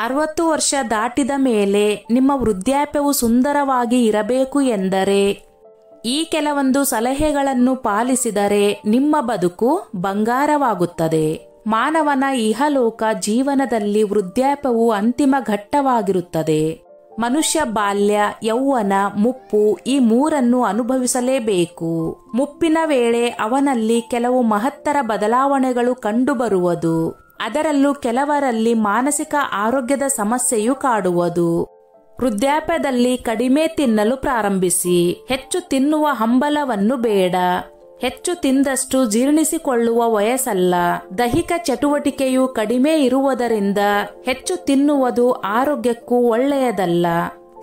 60 ವರ್ಷ ದಾಟಿದ ಮೇಲೆ ನಿಮ್ಮ ವೃದ್ಧಾಪ್ಯವು ಸುಂದರವಾಗಿ ಇರಬೇಕು ಎಂದರೆ ಈ ಕೆಲವೊಂದು ಸಲಹೆಗಳನ್ನು ಪಾಲಿಸಿದರೆ ನಿಮ್ಮ ಬದುಕು ಬಂಗಾರವಾಗುತ್ತದೆ. ಮಾನವನ ಇಹಲೋಕ ಜೀವನದಲ್ಲಿ ವೃದ್ಧಾಪ್ಯವು ಅಂತಿಮ ಘಟ್ಟವಾಗಿರುತ್ತದೆ. ಮನುಷ್ಯ ಬಾಲ್ಯ, ಯೌವನ, ಮುಪ್ಪು ಈ ಮೂರನ್ನು ಅನುಭವಿಸಲೇಬೇಕು. ಮುಪ್ಪಿನ ವೇಳೆ ಅವನಲ್ಲಿ ಕೆಲವು ಮಹತ್ತರ ಬದಲಾವಣೆಗಳು ಕಂಡುಬರುವುದು. ಅದರಲ್ಲೂ ಕೆಲವರಲ್ಲಿ ಮಾನಸಿಕ ಆರೋಗ್ಯದ ಸಮಸ್ಯೆಯು ಕಾಡುವುದು. ವೃದ್ಧಾಪ್ಯದಲ್ಲಿ ಕಡಿಮೆ ತಿನ್ನಲು ಪ್ರಾರಂಭಿಸಿ. ಹೆಚ್ಚು ತಿನ್ನುವ ಹಂಬಲವನ್ನು ಬೇಡ. ಹೆಚ್ಚು ತಿಂದಷ್ಟು ಜೀರ್ಣಿಸಿಕೊಳ್ಳುವ ವಯಸ್ಸಲ್ಲ. ದೈಹಿಕ ಚಟುವಟಿಕೆಯು ಕಡಿಮೆ ಇರುವುದರಿಂದ ಹೆಚ್ಚು ತಿನ್ನುವುದು ಆರೋಗ್ಯಕ್ಕೂ ಒಳ್ಳೆಯದಲ್ಲ.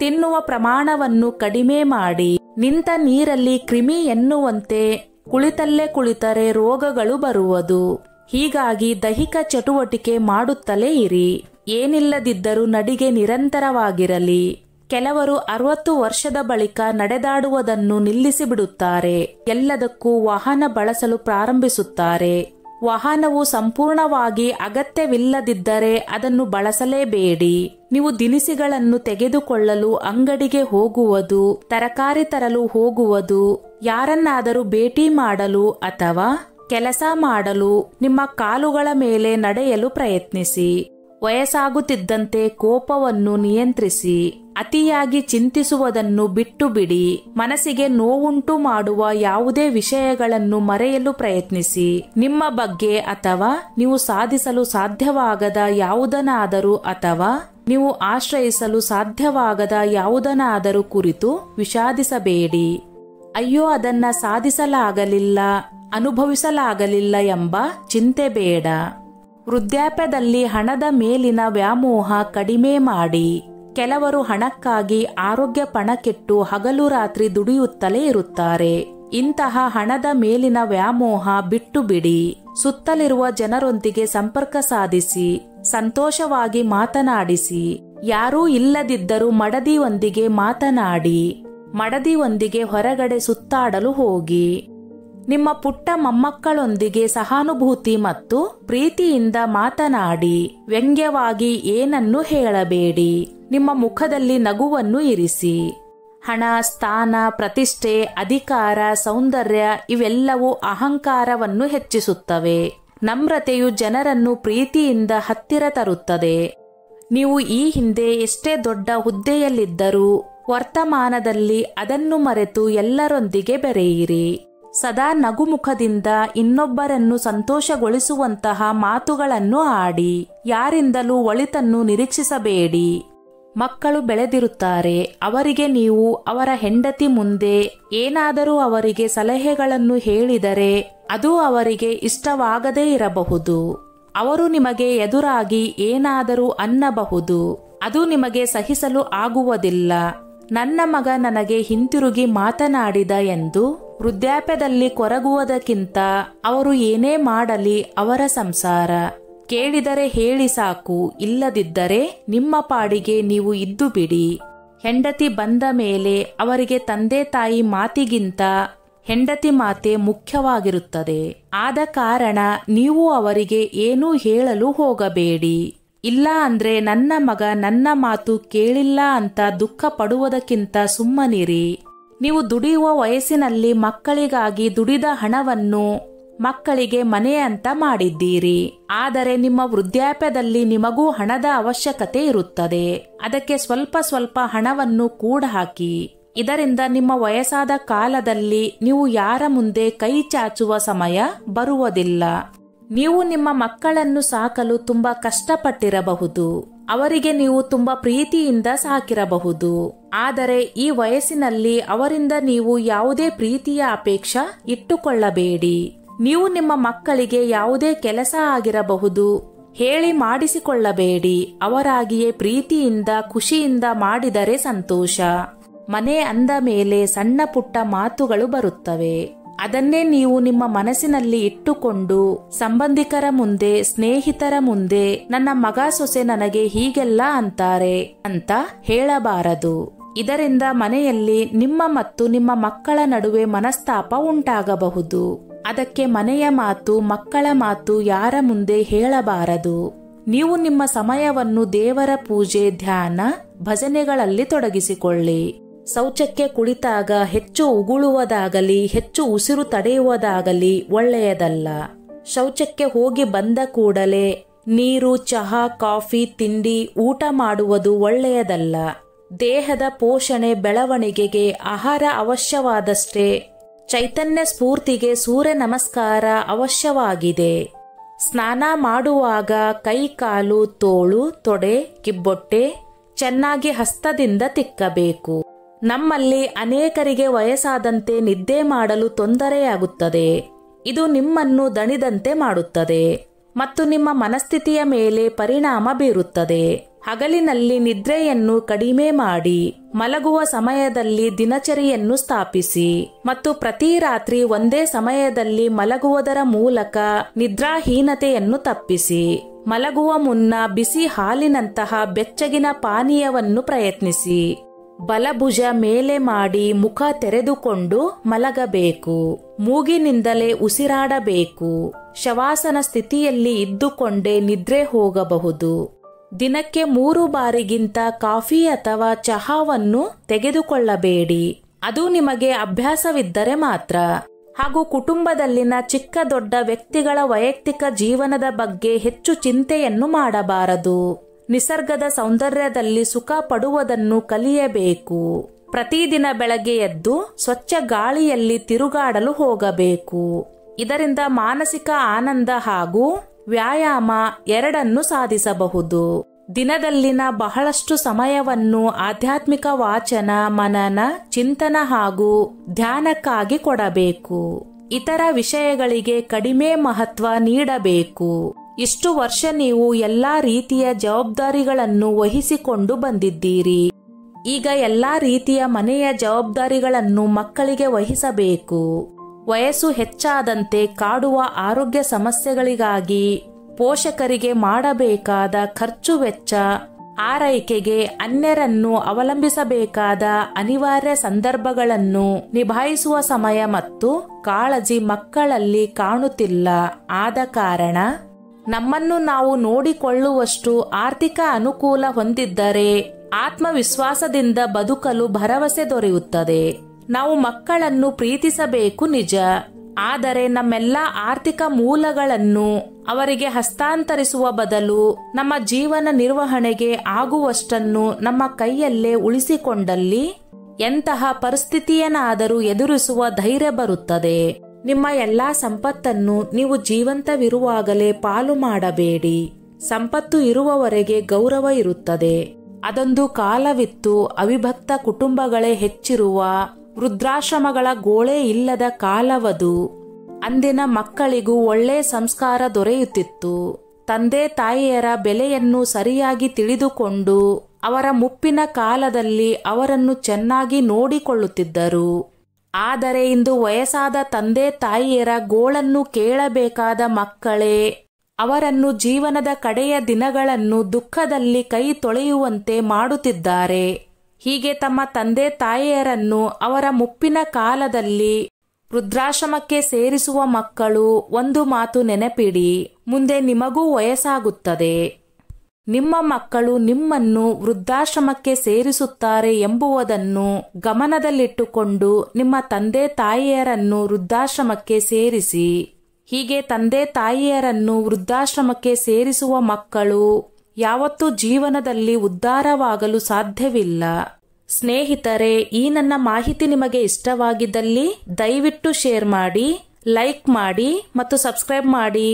ತಿನ್ನುವ ಪ್ರಮಾಣವನ್ನು ಕಡಿಮೆ ಮಾಡಿ. ನಿಂತ ನೀರಲ್ಲಿ ಕ್ರಿಮಿ ಎನ್ನುವಂತೆ ಕುಳಿತಲ್ಲೇ ಕುಳಿತರೆ ರೋಗಗಳು ಬರುವುದು. ಹೀಗಾಗಿ ದೈಹಿಕ ಚಟುವಟಿಕೆ ಮಾಡುತ್ತಲೇ ಇರಿ. ಏನಿಲ್ಲದಿದ್ದರೂ ನಡಿಗೆ ನಿರಂತರವಾಗಿರಲಿ. ಕೆಲವರು 60 ವರ್ಷದ ಬಳಿಕ ನಡೆದಾಡುವುದನ್ನು ನಿಲ್ಲಿಸಿಬಿಡುತ್ತಾರೆ. ಎಲ್ಲದಕ್ಕೂ ವಾಹನ ಬಳಸಲು ಪ್ರಾರಂಭಿಸುತ್ತಾರೆ. ವಾಹನವು ಸಂಪೂರ್ಣವಾಗಿ ಅಗತ್ಯವಿಲ್ಲದಿದ್ದರೆ ಅದನ್ನು ಬಳಸಲೇಬೇಡಿ. ನೀವು ದಿನಸಿಗಳನ್ನು ತೆಗೆದುಕೊಳ್ಳಲು ಅಂಗಡಿಗೆ ಹೋಗುವುದು, ತರಕಾರಿ ತರಲು ಹೋಗುವುದು, ಯಾರನ್ನಾದರೂ ಭೇಟಿ ಮಾಡಲು ಅಥವಾ ಕೆಲಸ ಮಾಡಲು ನಿಮ್ಮ ಕಾಲುಗಳ ಮೇಲೆ ನಡೆಯಲು ಪ್ರಯತ್ನಿಸಿ. ವಯಸ್ಸಾಗುತ್ತಿದ್ದಂತೆ ಕೋಪವನ್ನು ನಿಯಂತ್ರಿಸಿ. ಅತಿಯಾಗಿ ಚಿಂತಿಸುವುದನ್ನು ಬಿಟ್ಟು ಬಿಡಿ. ಮನಸ್ಸಿಗೆ ನೋವುಂಟು ಮಾಡುವ ಯಾವುದೇ ವಿಷಯಗಳನ್ನು ಮರೆಯಲು ಪ್ರಯತ್ನಿಸಿ. ನಿಮ್ಮ ಬಗ್ಗೆ ಅಥವಾ ನೀವು ಸಾಧಿಸಲು ಸಾಧ್ಯವಾಗದ ಯಾವುದನ್ನಾದರೂ ಅಥವಾ ನೀವು ಆಶ್ರಯಿಸಲು ಸಾಧ್ಯವಾಗದ ಯಾವುದನ್ನಾದರೂ ಕುರಿತು ವಿಷಾದಿಸಬೇಡಿ. ಅಯ್ಯೋ, ಅದನ್ನ ಸಾಧಿಸಲಾಗಲಿಲ್ಲ, ಅನುಭವಿಸಲಾಗಲಿಲ್ಲ ಎಂಬ ಚಿಂತೆ ಬೇಡ. ವೃದ್ಧಾಪ್ಯದಲ್ಲಿ ಹಣದ ಮೇಲಿನ ವ್ಯಾಮೋಹ ಕಡಿಮೆ ಮಾಡಿ. ಕೆಲವರು ಹಣಕ್ಕಾಗಿ ಆರೋಗ್ಯ ಪಣಕ್ಕಿಟ್ಟು ಹಗಲು ರಾತ್ರಿ ದುಡಿಯುತ್ತಲೇ ಇರುತ್ತಾರೆ. ಇಂತಹ ಹಣದ ಮೇಲಿನ ವ್ಯಾಮೋಹ ಬಿಟ್ಟು ಬಿಡಿ. ಸುತ್ತಲಿರುವ ಜನರೊಂದಿಗೆ ಸಂಪರ್ಕ ಸಾಧಿಸಿ. ಸಂತೋಷವಾಗಿ ಮಾತನಾಡಿಸಿ. ಯಾರೂ ಇಲ್ಲದಿದ್ದರೂ ಮಡದಿಯೊಂದಿಗೆ ಮಾತನಾಡಿ. ಮಡದಿಯೊಂದಿಗೆ ಹೊರಗಡೆ ಸುತ್ತಾಡಲು ಹೋಗಿ. ನಿಮ್ಮ ಪುಟ್ಟ ಮೊಮ್ಮಕ್ಕಳೊಂದಿಗೆ ಸಹಾನುಭೂತಿ ಮತ್ತು ಪ್ರೀತಿಯಿಂದ ಮಾತನಾಡಿ. ವ್ಯಂಗ್ಯವಾಗಿ ಏನನ್ನೂ ಹೇಳಬೇಡಿ. ನಿಮ್ಮ ಮುಖದಲ್ಲಿ ನಗುವನ್ನು ಇರಿಸಿ. ಹಣ, ಸ್ಥಾನ, ಪ್ರತಿಷ್ಠೆ, ಅಧಿಕಾರ, ಸೌಂದರ್ಯ ಇವೆಲ್ಲವೂ ಅಹಂಕಾರವನ್ನು ಹೆಚ್ಚಿಸುತ್ತವೆ. ನಮ್ರತೆಯು ಜನರನ್ನು ಪ್ರೀತಿಯಿಂದ ಹತ್ತಿರ ತರುತ್ತದೆ. ನೀವು ಈ ಹಿಂದೆ ಎಷ್ಟೇ ದೊಡ್ಡ ಹುದ್ದೆಯಲ್ಲಿದ್ದರೂ ವರ್ತಮಾನದಲ್ಲಿ ಅದನ್ನು ಮರೆತು ಎಲ್ಲರೊಂದಿಗೆ ಬೆರೆಯಿರಿ. ಸದಾ ನಗುಮುಖದಿಂದ ಇನ್ನೊಬ್ಬರನ್ನು ಸಂತೋಷಗೊಳಿಸುವಂತಹ ಮಾತುಗಳನ್ನು ಆಡಿ. ಯಾರಿಂದಲೂ ಒಳಿತನ್ನು ನಿರೀಕ್ಷಿಸಬೇಡಿ. ಮಕ್ಕಳು ಬೆಳೆದಿರುತ್ತಾರೆ. ಅವರಿಗೆ ನೀವು ಅವರ ಹೆಂಡತಿ ಮುಂದೆ ಏನಾದರೂ ಅವರಿಗೆ ಸಲಹೆಗಳನ್ನು ಹೇಳಿದರೆ ಅದು ಅವರಿಗೆ ಇಷ್ಟವಾಗದೇ ಇರಬಹುದು. ಅವರು ನಿಮಗೆ ಎದುರಾಗಿ ಏನಾದರೂ ಅನ್ನಬಹುದು. ಅದು ನಿಮಗೆ ಸಹಿಸಲು ಆಗುವುದಿಲ್ಲ. ನನ್ನ ಮಗ ನನಗೆ ಹಿಂತಿರುಗಿ ಮಾತನಾಡಿದ ಎಂದು ವೃದ್ಧಾಪ್ಯದಲ್ಲಿ ಕೊರಗುವುದಕ್ಕಿಂತ ಅವರು ಏನೇ ಮಾಡಲಿ ಅವರ ಸಂಸಾರ. ಕೇಳಿದರೆ ಹೇಳಿ ಸಾಕು, ಇಲ್ಲದಿದ್ದರೆ ನಿಮ್ಮ ಪಾಡಿಗೆ ನೀವು ಇದ್ದು ಬಿಡಿ. ಹೆಂಡತಿ ಬಂದ ಮೇಲೆ ಅವರಿಗೆ ತಂದೆ ತಾಯಿ ಮಾತಿಗಿಂತ ಹೆಂಡತಿ ಮಾತೆ ಮುಖ್ಯವಾಗಿರುತ್ತದೆ. ಆದ ಕಾರಣ ನೀವು ಅವರಿಗೆ ಏನೂ ಹೇಳಲು ಹೋಗಬೇಡಿ. ಇಲ್ಲ ಅಂದ್ರೆ ನನ್ನ ಮಗ ನನ್ನ ಮಾತು ಕೇಳಿಲ್ಲ ಅಂತ ದುಃಖ ಪಡುವುದಕ್ಕಿಂತ ಸುಮ್ಮನಿರಿ. ನೀವು ದುಡಿಯುವ ವಯಸ್ಸಿನಲ್ಲಿ ಮಕ್ಕಳಿಗಾಗಿ ದುಡಿದ ಹಣವನ್ನು ಮಕ್ಕಳಿಗೆ ಮನೆ ಅಂತ ಮಾಡಿದ್ದೀರಿ. ಆದರೆ ನಿಮ್ಮ ವೃದ್ಧಾಪ್ಯದಲ್ಲಿ ನಿಮಗೂ ಹಣದ ಅವಶ್ಯಕತೆ ಇರುತ್ತದೆ. ಅದಕ್ಕೆ ಸ್ವಲ್ಪ ಸ್ವಲ್ಪ ಹಣವನ್ನು ಕೂಡ ಹಾಕಿ. ಇದರಿಂದ ನಿಮ್ಮ ವಯಸ್ಸಾದ ಕಾಲದಲ್ಲಿ ನೀವು ಯಾರ ಮುಂದೆ ಕೈ ಚಾಚುವ ಸಮಯ ಬರುವುದಿಲ್ಲ. ನೀವು ನಿಮ್ಮ ಮಕ್ಕಳನ್ನು ಸಾಕಲು ತುಂಬಾ ಕಷ್ಟಪಟ್ಟಿರಬಹುದು. ಅವರಿಗೆ ನೀವು ತುಂಬಾ ಪ್ರೀತಿಯಿಂದ ಸಾಕಿರಬಹುದು. ಆದರೆ ಈ ವಯಸ್ಸಿನಲ್ಲಿ ಅವರಿಂದ ನೀವು ಯಾವುದೇ ಪ್ರೀತಿಯ ಅಪೇಕ್ಷೆ ಇಟ್ಟುಕೊಳ್ಳಬೇಡಿ. ನೀವು ನಿಮ್ಮ ಮಕ್ಕಳಿಗೆ ಯಾವುದೇ ಕೆಲಸ ಆಗಿರಬಹುದು ಹೇಳಿ ಮಾಡಿಸಿಕೊಳ್ಳಬೇಡಿ. ಅವರಾಗಿಯೇ ಪ್ರೀತಿಯಿಂದ ಖುಷಿಯಿಂದ ಮಾಡಿದರೆ ಸಂತೋಷ. ಮನೆ ಅಂದ ಮೇಲೆ ಸಣ್ಣ ಪುಟ್ಟ ಮಾತುಗಳು ಬರುತ್ತವೆ. ಅದನ್ನೇ ನೀವು ನಿಮ್ಮ ಮನಸ್ಸಿನಲ್ಲಿ ಇಟ್ಟುಕೊಂಡು ಸಂಬಂಧಿಕರ ಮುಂದೆ, ಸ್ನೇಹಿತರ ಮುಂದೆ ನನ್ನ ಮಗ ಸೊಸೆ ನನಗೆ ಹೀಗೆಲ್ಲ ಅಂತಾರೆ ಅಂತ ಹೇಳಬಾರದು. ಇದರಿಂದ ಮನೆಯಲ್ಲಿ ನಿಮ್ಮ ಮತ್ತು ನಿಮ್ಮ ಮಕ್ಕಳ ನಡುವೆ ಮನಸ್ತಾಪ ಉಂಟಾಗಬಹುದು. ಅದಕ್ಕೆ ಮನೆಯ ಮಾತು, ಮಕ್ಕಳ ಮಾತು ಯಾರ ಮುಂದೆ ಹೇಳಬಾರದು. ನೀವು ನಿಮ್ಮ ಸಮಯವನ್ನು ದೇವರ ಪೂಜೆ, ಧ್ಯಾನ, ಭಜನೆಗಳಲ್ಲಿ ತೊಡಗಿಸಿಕೊಳ್ಳಿ. ಶೌಚಕ್ಕೆ ಕುಳಿತಾಗ ಹೆಚ್ಚು ಉಗುಳುವುದಾಗಲಿ ಹೆಚ್ಚು ಉಸಿರು ತಡೆಯುವುದಾಗಲಿ ಒಳ್ಳೆಯದಲ್ಲ. ಶೌಚಕ್ಕೆ ಹೋಗಿ ಬಂದ ಕೂಡಲೇ ನೀರು, ಚಹಾ, ಕಾಫಿ, ತಿಂಡಿ, ಊಟ ಮಾಡುವುದು ಒಳ್ಳೆಯದಲ್ಲ. ದೇಹದ ಪೋಷಣೆ, ಬೆಳವಣಿಗೆಗೆ ಆಹಾರ ಅವಶ್ಯವಾದಷ್ಟೇ ಚೈತನ್ಯ ಸ್ಫೂರ್ತಿಗೆ ಸೂರ್ಯ ನಮಸ್ಕಾರ ಅವಶ್ಯವಾಗಿದೆ. ಸ್ನಾನ ಮಾಡುವಾಗ ಕೈ, ಕಾಲು, ತೋಳು, ತೊಡೆ, ಕಿಬ್ಬೊಟ್ಟೆ ಚೆನ್ನಾಗಿ ಹಸ್ತದಿಂದ ತಿಕ್ಕಬೇಕು. ನಮ್ಮಲ್ಲಿ ಅನೇಕರಿಗೆ ವಯಸ್ಸಾದಂತೆ ನಿದ್ದೆ ಮಾಡಲು ತೊಂದರೆಯಾಗುತ್ತದೆ. ಇದು ನಿಮ್ಮನ್ನು ದಣಿದಂತೆ ಮಾಡುತ್ತದೆ ಮತ್ತು ನಿಮ್ಮ ಮನಸ್ಥಿತಿಯ ಮೇಲೆ ಪರಿಣಾಮ ಬೀರುತ್ತದೆ. ಹಗಲಿನಲ್ಲಿ ನಿದ್ರೆಯನ್ನು ಕಡಿಮೆ ಮಾಡಿ ಮಲಗುವ ಸಮಯದಲ್ಲಿ ದಿನಚರಿಯನ್ನು ಸ್ಥಾಪಿಸಿ ಮತ್ತು ಪ್ರತಿ ರಾತ್ರಿ ಒಂದೇ ಸಮಯದಲ್ಲಿ ಮಲಗುವುದರ ಮೂಲಕ ನಿದ್ರಾಹೀನತೆಯನ್ನು ತಪ್ಪಿಸಿ. ಮಲಗುವ ಮುನ್ನ ಬಿಸಿ ಹಾಲಿನಂತಹ ಬೆಚ್ಚಗಿನ ಪಾನೀಯವನ್ನು ಪ್ರಯತ್ನಿಸಿ. ಬಲಭುಜ ಮೇಲೆ ಮಾಡಿ ಮುಖ ತೆರೆದುಕೊಂಡು ಮಲಗಬೇಕು. ಮೂಗಿನಿಂದಲೇ ಉಸಿರಾಡಬೇಕು. ಶವಾಸನ ಸ್ಥಿತಿಯಲ್ಲಿ ಇದ್ದುಕೊಂಡೇ ನಿದ್ರೆ ಹೋಗಬಹುದು. ದಿನಕ್ಕೆ 3 ಬಾರಿಗಿಂತ ಕಾಫಿ ಅಥವಾ ಚಹಾವನ್ನು ತೆಗೆದುಕೊಳ್ಳಬೇಡಿ. ಅದು ನಿಮಗೆ ಅಭ್ಯಾಸವಿದ್ದರೆ ಮಾತ್ರ. ಹಾಗೂ ಕುಟುಂಬದಲ್ಲಿನ ಚಿಕ್ಕ ದೊಡ್ಡ ವ್ಯಕ್ತಿಗಳ ವೈಯಕ್ತಿಕ ಜೀವನದ ಬಗ್ಗೆ ಹೆಚ್ಚು ಚಿಂತೆಯನ್ನು ಮಾಡಬಾರದು. ನಿಸರ್ಗದ ಸೌಂದರ್ಯದಲ್ಲಿ ಸುಖ ಪಡುವುದನ್ನು ಕಲಿಯಬೇಕು. ಪ್ರತಿದಿನ ಬೆಳಗ್ಗೆ ಎದ್ದು ಸ್ವಚ್ಛ ಗಾಳಿಯಲ್ಲಿ ತಿರುಗಾಡಲು ಹೋಗಬೇಕು. ಇದರಿಂದ ಮಾನಸಿಕ ಆನಂದ ಹಾಗೂ ವ್ಯಾಯಾಮ ಎರಡನ್ನು ಸಾಧಿಸಬಹುದು. ದಿನದಲ್ಲಿನ ಬಹಳಷ್ಟು ಸಮಯವನ್ನು ಆಧ್ಯಾತ್ಮಿಕ ವಾಚನ, ಮನನ, ಚಿಂತನ ಹಾಗೂ ಧ್ಯಾನಕ್ಕಾಗಿ ಕೊಡಬೇಕು. ಇತರ ವಿಷಯಗಳಿಗೆ ಕಡಿಮೆ ಮಹತ್ವ ನೀಡಬೇಕು. ಇಷ್ಟು ವರ್ಷ ನೀವು ಎಲ್ಲಾ ರೀತಿಯ ಜವಾಬ್ದಾರಿಗಳನ್ನು ವಹಿಸಿಕೊಂಡು ಬಂದಿದ್ದೀರಿ. ಈಗ ಎಲ್ಲಾ ರೀತಿಯ ಮನೆಯ ಜವಾಬ್ದಾರಿಗಳನ್ನು ಮಕ್ಕಳಿಗೆ ವಹಿಸಬೇಕು. ವಯಸ್ಸು ಹೆಚ್ಚಾದಂತೆ ಕಾಡುವ ಆರೋಗ್ಯ ಸಮಸ್ಯೆಗಳಿಗಾಗಿ ಪೋಷಕರಿಗೆ ಮಾಡಬೇಕಾದ ಖರ್ಚು ವೆಚ್ಚ, ಆರೈಕೆಗೆ ಅನ್ಯರನ್ನು ಅವಲಂಬಿಸಬೇಕಾದ ಅನಿವಾರ್ಯ ಸಂದರ್ಭಗಳನ್ನು ನಿಭಾಯಿಸುವ ಸಮಯ ಮತ್ತು ಕಾಳಜಿ ಮಕ್ಕಳಲ್ಲಿ ಕಾಣುತ್ತಿಲ್ಲ. ಆದ ಕಾರಣ ನಮ್ಮನ್ನು ನಾವು ನೋಡಿಕೊಳ್ಳುವಷ್ಟು ಆರ್ಥಿಕ ಅನುಕೂಲ ಹೊಂದಿದ್ದರೆ ಆತ್ಮವಿಶ್ವಾಸದಿಂದ ಬದುಕಲು ಭರವಸೆ ದೊರೆಯುತ್ತದೆ. ನಾವು ಮಕ್ಕಳನ್ನು ಪ್ರೀತಿಸಬೇಕು ನಿಜ, ಆದರೆ ನಮ್ಮೆಲ್ಲ ಆರ್ಥಿಕ ಮೂಲಗಳನ್ನು ಅವರಿಗೆ ಹಸ್ತಾಂತರಿಸುವ ಬದಲು ನಮ್ಮ ಜೀವನ ನಿರ್ವಹಣೆಗೆ ಆಗುವಷ್ಟನ್ನು ನಮ್ಮ ಕೈಯಲ್ಲೇ ಉಳಿಸಿಕೊಂಡಲ್ಲಿ ಎಂತಹ ಪರಿಸ್ಥಿತಿಯನ್ನಾದರೂ ಎದುರಿಸುವ ಧೈರ್ಯ ಬರುತ್ತದೆ. ನಿಮ್ಮ ಎಲ್ಲಾ ಸಂಪತ್ತನ್ನು ನೀವು ಜೀವಂತವಿರುವಾಗಲೇ ಪಾಲು ಮಾಡಬೇಡಿ. ಸಂಪತ್ತು ಇರುವವರೆಗೆ ಗೌರವ ಇರುತ್ತದೆ. ಅದೊಂದು ಕಾಲವಿತ್ತು. ಅವಿಭಕ್ತ ಕುಟುಂಬಗಳೇ ಹೆಚ್ಚಿರುವ, ವೃದ್ಧಾಶ್ರಮಗಳ ಗೋಳೆ ಇಲ್ಲದ ಕಾಲವದು. ಅಂದಿನ ಮಕ್ಕಳಿಗೂ ಒಳ್ಳೆ ಸಂಸ್ಕಾರ ದೊರೆಯುತ್ತಿತ್ತು. ತಂದೆ ತಾಯಿಯರ ಬೆಲೆಯನ್ನು ಸರಿಯಾಗಿ ತಿಳಿದುಕೊಂಡು ಅವರ ಮುಪ್ಪಿನ ಕಾಲದಲ್ಲಿ ಅವರನ್ನು ಚೆನ್ನಾಗಿ ನೋಡಿಕೊಳ್ಳುತ್ತಿದ್ದರು. ಆದರೆ ಇಂದು ವಯಸ್ಸಾದ ತಂದೆ ತಾಯಿಯರ ಗೋಳನ್ನು ಕೇಳಬೇಕಾದ ಮಕ್ಕಳೇ ಅವರನ್ನು ಜೀವನದ ಕಡೆಯ ದಿನಗಳನ್ನು ದುಃಖದಲ್ಲಿ ಕೈ ತೊಳೆಯುವಂತೆ ಮಾಡುತ್ತಿದ್ದಾರೆ. ಹೀಗೆ ತಮ್ಮ ತಂದೆ ತಾಯಿಯರನ್ನು ಅವರ ಮುಪ್ಪಿನ ಕಾಲದಲ್ಲಿ ವೃದ್ಧಾಶ್ರಮಕ್ಕೆ ಸೇರಿಸುವ ಮಕ್ಕಳು ಒಂದು ಮಾತು ನೆನಪಿಡಿ, ಮುಂದೆ ನಿಮಗೂ ವಯಸ್ಸಾಗುತ್ತದೆ. ನಿಮ್ಮ ಮಕ್ಕಳು ನಿಮ್ಮನ್ನು ವೃದ್ಧಾಶ್ರಮಕ್ಕೆ ಸೇರಿಸುತ್ತಾರೆ ಎಂಬುದನ್ನು ಗಮನದಲ್ಲಿಟ್ಟುಕೊಂಡು ನಿಮ್ಮ ತಂದೆ ತಾಯಿಯರನ್ನು ವೃದ್ಧಾಶ್ರಮಕ್ಕೆ ಸೇರಿಸಿ. ಹೀಗೆ ತಂದೆ ತಾಯಿಯರನ್ನು ವೃದ್ಧಾಶ್ರಮಕ್ಕೆ ಸೇರಿಸುವ ಮಕ್ಕಳು ಯಾವತ್ತೂ ಜೀವನದಲ್ಲಿ ಉದ್ಧಾರವಾಗಲು ಸಾಧ್ಯವಿಲ್ಲ. ಸ್ನೇಹಿತರೆ, ಈ ನನ್ನ ಮಾಹಿತಿ ನಿಮಗೆ ಇಷ್ಟವಾಗಿದ್ದಲ್ಲಿ ದಯವಿಟ್ಟು ಶೇರ್ ಮಾಡಿ, ಲೈಕ್ ಮಾಡಿ ಮತ್ತು ಸಬ್ಸ್ಕ್ರೈಬ್ ಮಾಡಿ.